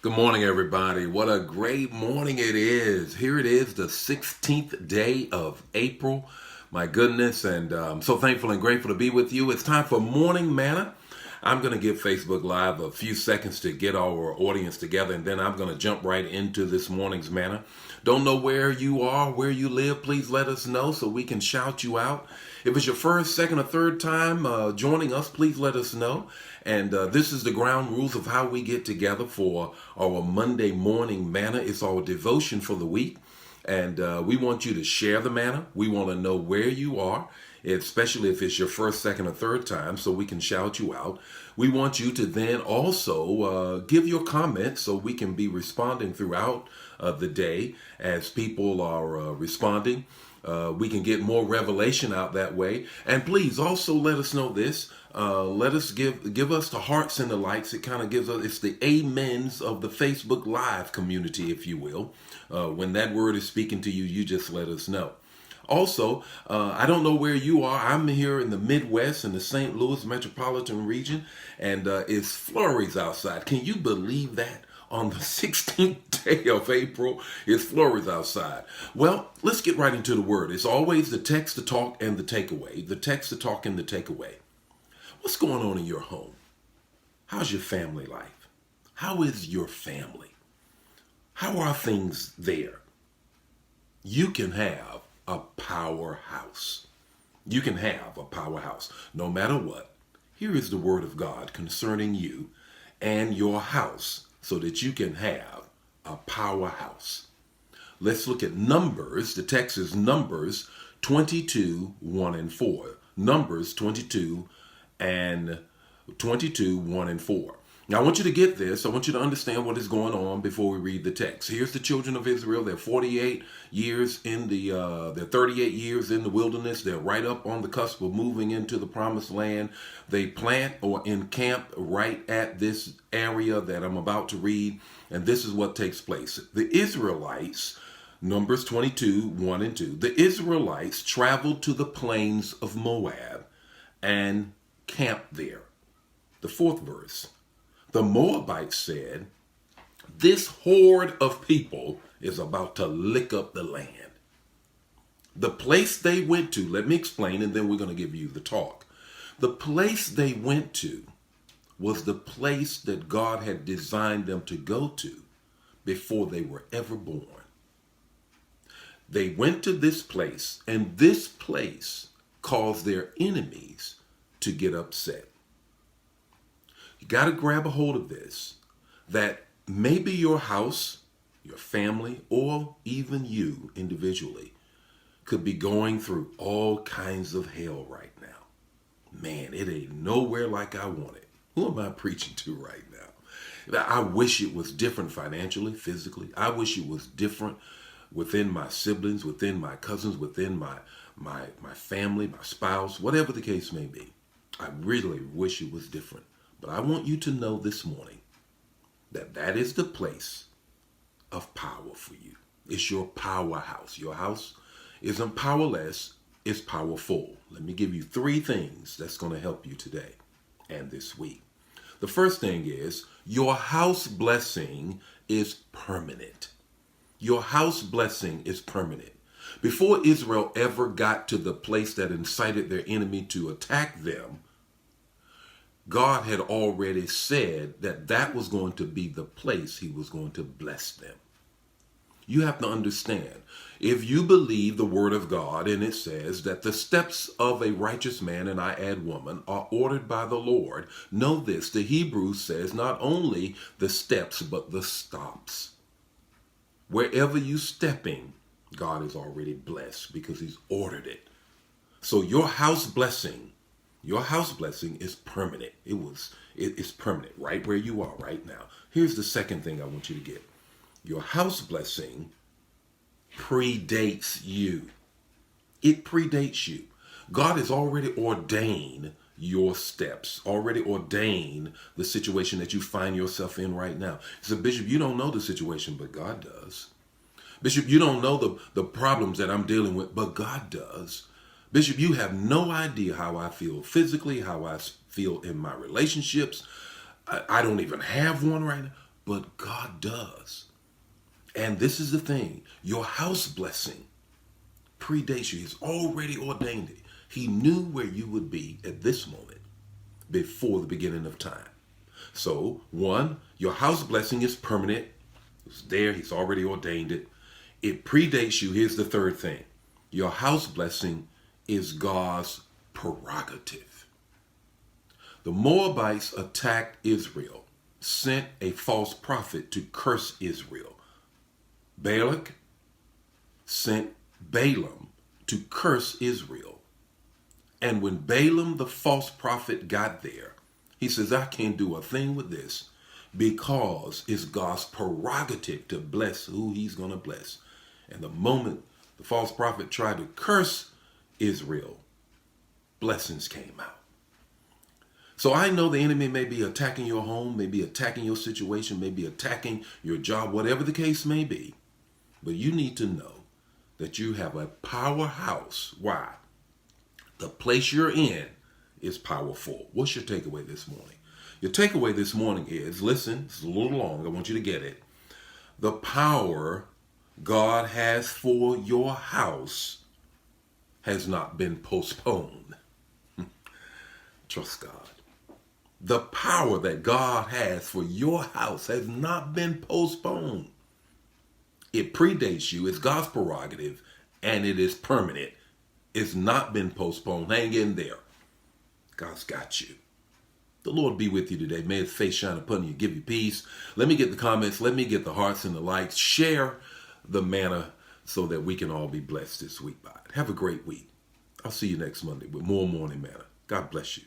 Good morning, everybody. What a great morning it is. Here it is, the 16th day of April. My goodness, and I'm so thankful and grateful to be with you. It's time for Morning Manna. I'm going to give Facebook Live a few seconds to get our audience together, and then I'm going to jump right into this morning's manna. Don't know where you are, where you live, please let us know so we can shout you out. If it's your first, second, or third time joining us, please let us know. And this is the ground rules of how we get together for our Monday morning manna. It's our devotion for the week. And we want you to share the manna. We want to know where you are, especially if it's your first, second, or third time, so we can shout you out. We want you to then also give your comments so we can be responding throughout the day as people are responding. We can get more revelation out that way. And please also let us know this. Let us give us the hearts and the likes. It kind of gives us, it's the amens of the Facebook Live community, if you will. When that word is speaking to you, you just let us know. Also, I don't know where you are. I'm here in the Midwest in the St. Louis metropolitan region, and it's flurries outside. Can you believe that? On the 16th day of April, it's flurries outside. Well, let's get right into the word. It's always the text, the talk, and the takeaway. The text, the talk, and the takeaway. What's going on in your home? How's your family life? How is your family? How are things there? You can have a powerhouse. You can have a powerhouse no matter what. Here is the word of God concerning you and your house so that you can have a powerhouse. Let's look at Numbers. The text is Numbers 22, 1 and 4. Numbers 22 and 22, 1 and 4. Now, I want you to get this. I want you to understand what is going on before we read the text. Here's the children of Israel. They're 48 years in they're 38 years in the wilderness. They're right up on the cusp of moving into the promised land. They plant or encamp right at this area that I'm about to read. And this is what takes place. The Israelites, Numbers 22, 1 and 2. The Israelites traveled to the plains of Moab and camped there. The fourth verse. The Moabites said, this horde of people is about to lick up the land. The place they went to, let me explain, and then we're going to give you the talk. The place they went to was the place that God had designed them to go to before they were ever born. They went to this place, and this place caused their enemies to get upset. You got to grab a hold of this, that maybe your house, your family, or even you individually could be going through all kinds of hell right now. Man, it ain't nowhere like I want it. Who am I preaching to right now? I wish it was different financially, physically. I wish it was different within my siblings, within my cousins, within my family, my spouse, whatever the case may be. I really wish it was different. But I want you to know this morning that that is the place of power for you. It's your powerhouse. Your house isn't powerless, it's powerful. Let me give you three things that's going to help you today and this week. The first thing is your house blessing is permanent. Your house blessing is permanent. Before Israel ever got to the place that incited their enemy to attack them, God had already said that that was going to be the place he was going to bless them. You have to understand, if you believe the word of God and it says that the steps of a righteous man, and I add woman, are ordered by the Lord, know this, the Hebrew says not only the steps, but the stops. Wherever you stepping, God is already blessed because he's ordered it. So your house blessing is permanent. It's permanent right where you are right now. Here's the second thing I want you to get. Your house blessing predates you. It predates you. God has already ordained your steps, already ordained the situation that you find yourself in right now. So, Bishop, you don't know the situation, but God does. Bishop, you don't know the problems that I'm dealing with, but God does. Bishop, you have no idea how I feel physically, how I feel in my relationships. I don't even have one right now. but God does. And this is the thing, your house blessing predates you. He's already ordained it. He knew where you would be at this moment before the beginning of time. So, one, your house blessing is permanent. It's there. He's already ordained it. It predates you. Here's the third thing. Your house blessing is God's prerogative. The Moabites attacked Israel, sent a false prophet to curse Israel. Balak sent Balaam to curse Israel. And when Balaam, the false prophet, got there, he says, I can't do a thing with this because it's God's prerogative to bless who he's going to bless. And the moment the false prophet tried to curse Israel, blessings came out. So I know the enemy may be attacking your home, may be attacking your situation, may be attacking your job, whatever the case may be. But you need to know that you have a powerhouse. Why? The place you're in is powerful. What's your takeaway this morning? Your takeaway this morning is, listen, it's a little long. I want you to get it. The power God has for your house has not been postponed. Trust God. The power that God has for your house has not been postponed. It predates you. It's God's prerogative, and it is permanent. It's not been postponed. Hang in there. God's got you. The Lord be with you today. May his face shine upon you, give you peace. Let me get the comments. Let me get the hearts and the likes. Share the manna so that we can all be blessed this week by it. Have a great week. I'll see you next Monday with more morning manna. God bless you.